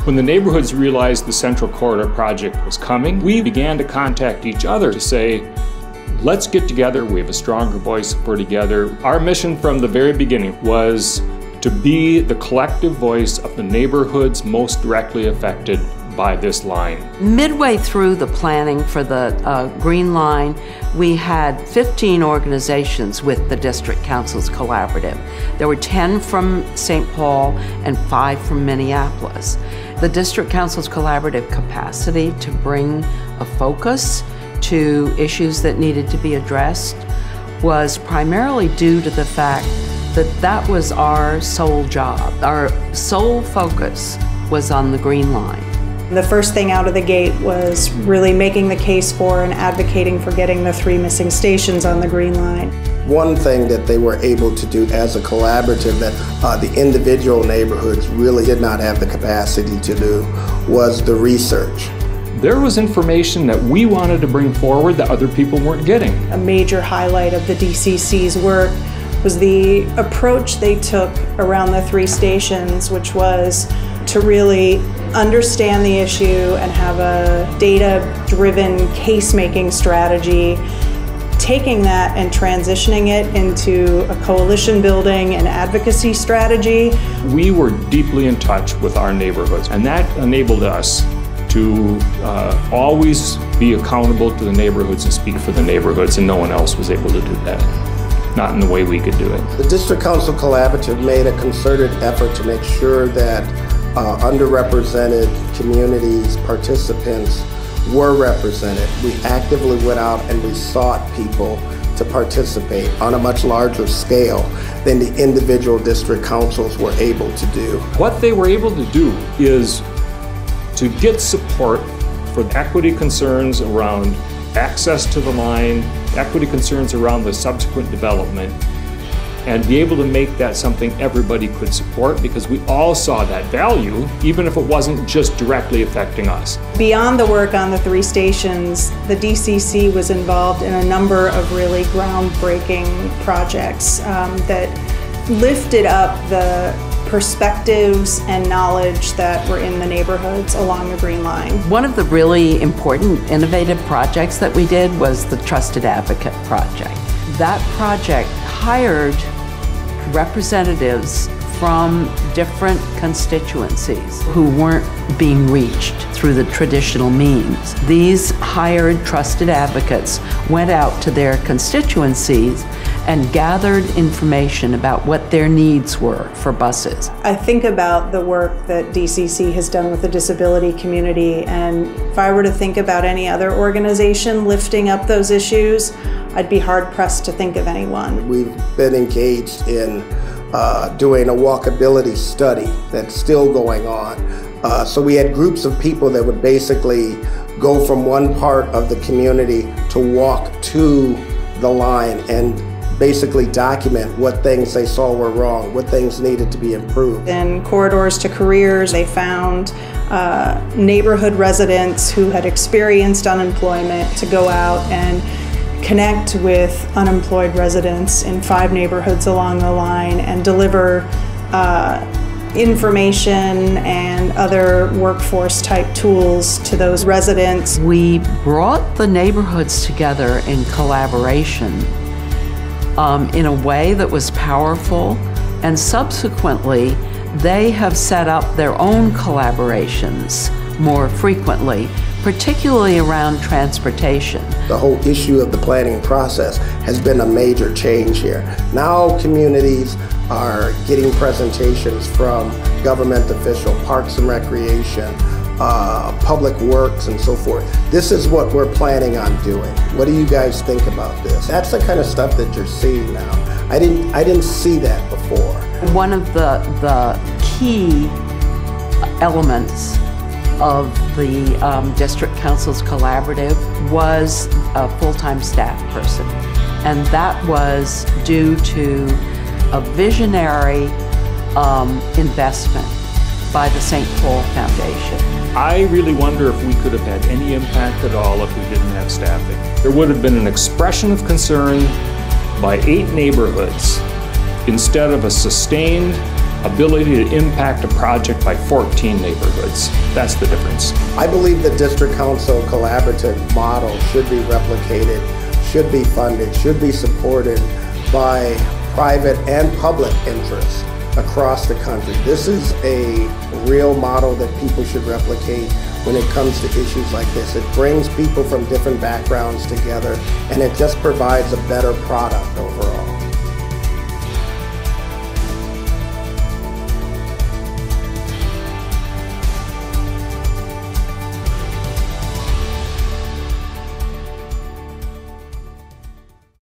When the neighborhoods realized the Central Corridor project was coming, we began to contact each other to say, let's get together, we have a stronger voice if we're together. Our mission from the very beginning was to be the collective voice of the neighborhoods most directly affected by this line. Midway through the planning for the Green Line, we had 15 organizations with the District Council's Collaborative. There were 10 from St. Paul and 5 from Minneapolis. The District Council's Collaborative capacity to bring a focus to issues that needed to be addressed was primarily due to the fact that that was our sole job. Our sole focus was on the Green Line. The first thing out of the gate was really making the case for and advocating for getting the 3 missing stations on the Green Line. One thing that they were able to do as a collaborative that the individual neighborhoods really did not have the capacity to do was the research. There was information that we wanted to bring forward that other people weren't getting. A major highlight of the DCC's work was the approach they took around the 3 stations, which was to really understand the issue and have a data-driven case-making strategy, taking that and transitioning it into a coalition building and advocacy strategy. We were deeply in touch with our neighborhoods, and that enabled us to always be accountable to the neighborhoods and speak for the neighborhoods, and no one else was able to do that. Not in the way we could do it. The District Council Collaborative made a concerted effort to make sure that underrepresented communities, participants were represented. We actively went out and we sought people to participate on a much larger scale than the individual district councils were able to do. What they were able to do is to get support for equity concerns around access to the line, equity concerns around the subsequent development, and be able to make that something everybody could support, because we all saw that value, even if it wasn't just directly affecting us. Beyond the work on the 3 stations, the DCC was involved in a number of really groundbreaking projects that lifted up the perspectives and knowledge that were in the neighborhoods along the Green Line. One of the really important, innovative projects that we did was the Trusted Advocate Project. That project hired representatives from different constituencies who weren't being reached through the traditional means. These hired trusted advocates went out to their constituencies and gathered information about what their needs were for buses. I think about the work that DCC has done with the disability community, and if I were to think about any other organization lifting up those issues, I'd be hard-pressed to think of anyone. We've been engaged in doing a walkability study that's still going on. So we had groups of people that would basically go from one part of the community to walk to the line and basically document what things they saw were wrong, what things needed to be improved. In Corridors to Careers, they found neighborhood residents who had experienced unemployment to go out and connect with unemployed residents in 5 neighborhoods along the line and deliver information and other workforce type tools to those residents. We brought the neighborhoods together in collaboration in a way that was powerful, and subsequently they have set up their own collaborations more frequently, particularly around transportation. The whole issue of the planning process has been a major change here. Now communities are getting presentations from government officials, parks and recreation, public works and so forth. This is what we're planning on doing. What do you guys think about this? That's the kind of stuff that you're seeing now. I didn't see that before. One of the key elements of the District Council's Collaborative was a full-time staff person. And that was due to a visionary investment by the St. Paul Foundation. I really wonder if we could have had any impact at all if we didn't have staffing. There would have been an expression of concern by 8 neighborhoods instead of a sustained ability to impact a project by 14 neighborhoods. That's the difference. I believe the district council collaborative model should be replicated, should be funded, should be supported by private and public interests across the country. This is a real model that people should replicate when it comes to issues like this. It brings people from different backgrounds together, and it just provides a better product overall.